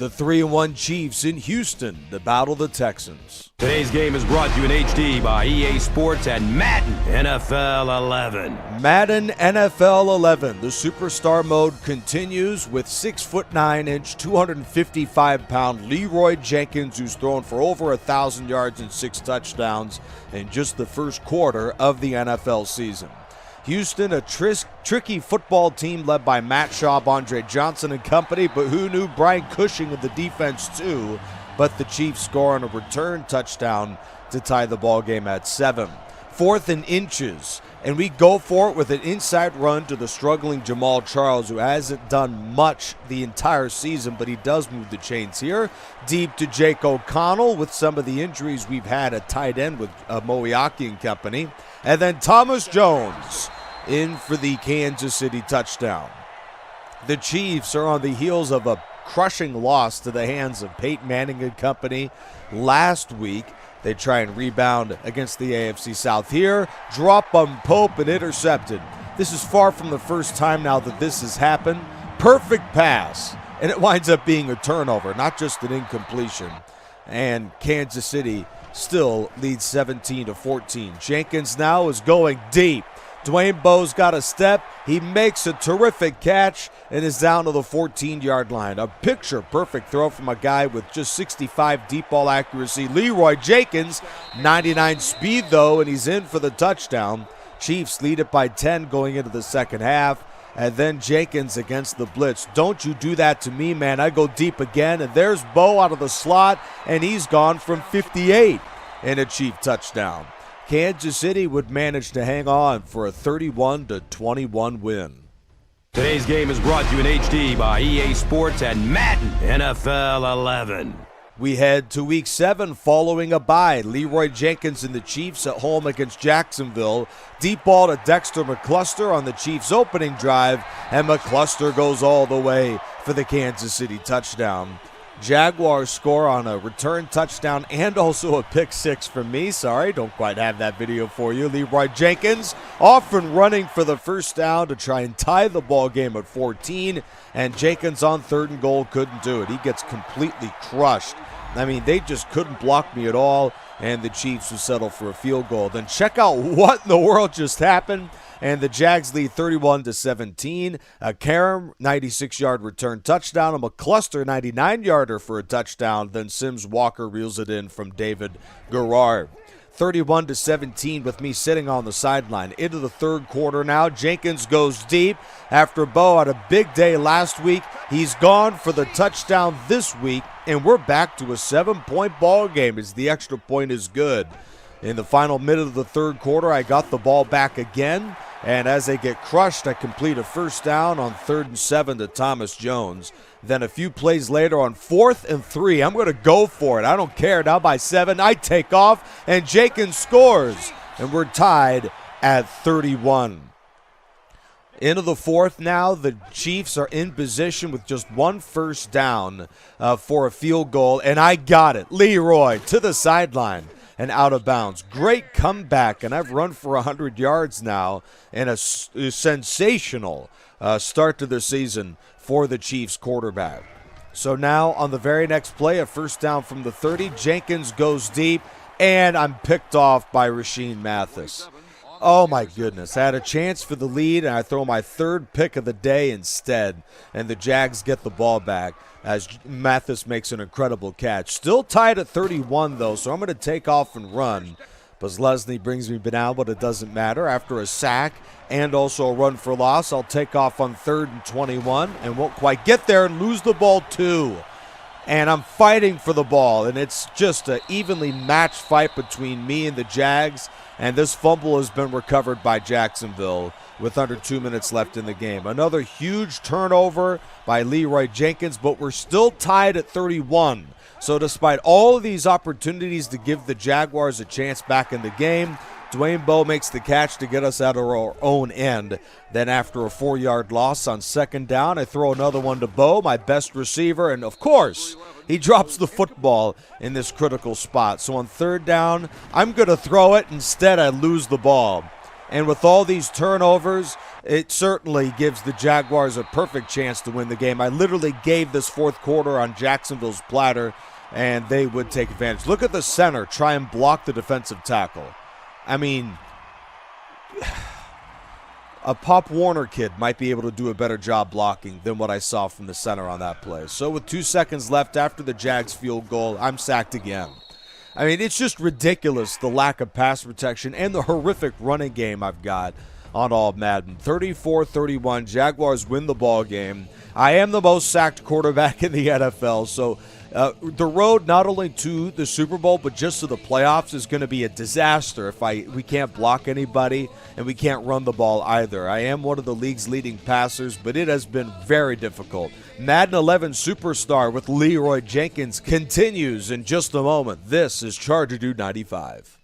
The 3-1 Chiefs in Houston to battle the Texans. Today's game is brought to you in HD by EA Sports and Madden NFL 11. Madden NFL 11. The superstar mode continues with 6'9", 255-pound LeRoy Jenkins, who's thrown for over 1,000 yards and 6 touchdowns in just the first quarter of the NFL season. Houston, a tricky football team led by Matt Schaub, Andre Johnson and company, but who knew Brian Cushing in the defense too? But the Chiefs score on a return touchdown to tie the ball game at 7. 4th and inches, and we go for it with an inside run to the struggling Jamal Charles, who hasn't done much the entire season, but he does move the chains here. Deep to Jake O'Connell with some of the injuries we've had at tight end with Moiaki and company. And then Thomas Jones in for the Kansas City touchdown. The Chiefs are on the heels of a crushing loss to the hands of Payton Manning and company last week. They try and rebound against the AFC South here. Drop on Pope and intercepted. This is far from the first time now that this has happened. Perfect pass, and it winds up being a turnover, not just an incompletion. And Kansas City still leads 17-14. Jenkins now is going deep. Dwayne Bowe's got a step. He makes a terrific catch and is down to the 14-yard line. A picture-perfect throw from a guy with just 65 deep ball accuracy. LeRoy Jenkins, 99 speed though, and he's in for the touchdown. Chiefs lead it by 10 going into the second half. And then Jenkins against the blitz. Don't you do that to me, man. I go deep again, and there's Bowe out of the slot, and he's gone from 58 in a Chief touchdown. Kansas City would manage to hang on for a 31-21 win. Today's game is brought to you in HD by EA Sports and Madden NFL 11. We head to Week 7 following a bye. LeRoy Jenkins and the Chiefs at home against Jacksonville. Deep ball to Dexter McCluster on the Chiefs' opening drive, and McCluster goes all the way for the Kansas City touchdown. Jaguars score on a return touchdown and also a pick six from me. Sorry, don't quite have that video for you. LeRoy Jenkins off and running for the first down to try and tie the ball game at 14, and Jenkins on 3rd and goal couldn't do it. He gets completely crushed. I mean, they just couldn't block me at all, and the Chiefs would settle for a field goal. Then check out what in the world just happened. And the Jags lead 31-17. A Karam 96-yard return touchdown. A McCluster 99-yarder for a touchdown. Then Sims Walker reels it in from David Garrard. 31-17 with me sitting on the sideline. Into the third quarter now. Jenkins goes deep after Bowe had a big day last week. He's gone for the touchdown this week, and we're back to a 7-point ball game as the extra point is good. In the final minute of the third quarter, I got the ball back again, and as they get crushed, I complete a first down on 3rd and 7 to Thomas Jones. Then a few plays later on 4th and 3, I'm going to go for it. I don't care. Now by 7, I take off, and Jenkins scores, and we're tied at 31. Into the fourth now, the Chiefs are in position with just one first down for a field goal, and I got it. LeRoy to the sideline and out of bounds. Great comeback, and I've run for 100 yards now, and a sensational start to the season for the Chiefs quarterback. So now on the very next play, a first down from the 30. Jenkins goes deep, and I'm picked off by Rasheed Mathis. Oh, my goodness. I had a chance for the lead, and I throw my 3rd pick of the day instead, and the Jags get the ball back as Mathis makes an incredible catch. Still tied at 31, though, so I'm going to take off and run. But Leslie brings me down, but it doesn't matter. After a sack and also a run for loss, I'll take off on 3rd and 21 and won't quite get there and lose the ball, too. And I'm fighting for the ball, and it's just an evenly matched fight between me and the Jags. And this fumble has been recovered by Jacksonville with under 2 minutes left in the game. Another huge turnover by LeRoy Jenkins, but we're still tied at 31. So despite all of these opportunities to give the Jaguars a chance back in the game, Dwayne Bowe makes the catch to get us out of our own end. Then after a 4-yard loss on 2nd down, I throw another one to Bowe, my best receiver, and of course, he drops the football in this critical spot. So on 3rd down, I'm going to throw it. Instead, I lose the ball. And with all these turnovers, it certainly gives the Jaguars a perfect chance to win the game. I literally gave this fourth quarter on Jacksonville's platter, and they would take advantage. Look at the center try and block the defensive tackle. I mean, a Pop Warner kid might be able to do a better job blocking than what I saw from the center on that play. So with 2 seconds left after the Jags field goal, I'm sacked again. I mean, it's just ridiculous, the lack of pass protection and the horrific running game I've got on all Madden. 34-31, Jaguars win the ball game. I am the most sacked quarterback in the NFL, so the road not only to the Super Bowl but just to the playoffs is going to be a disaster if we can't block anybody and we can't run the ball either. I am one of the league's leading passers, but it has been very difficult. Madden 11 Superstar with LeRoy Jenkins continues in just a moment. This is Charger Dude 95.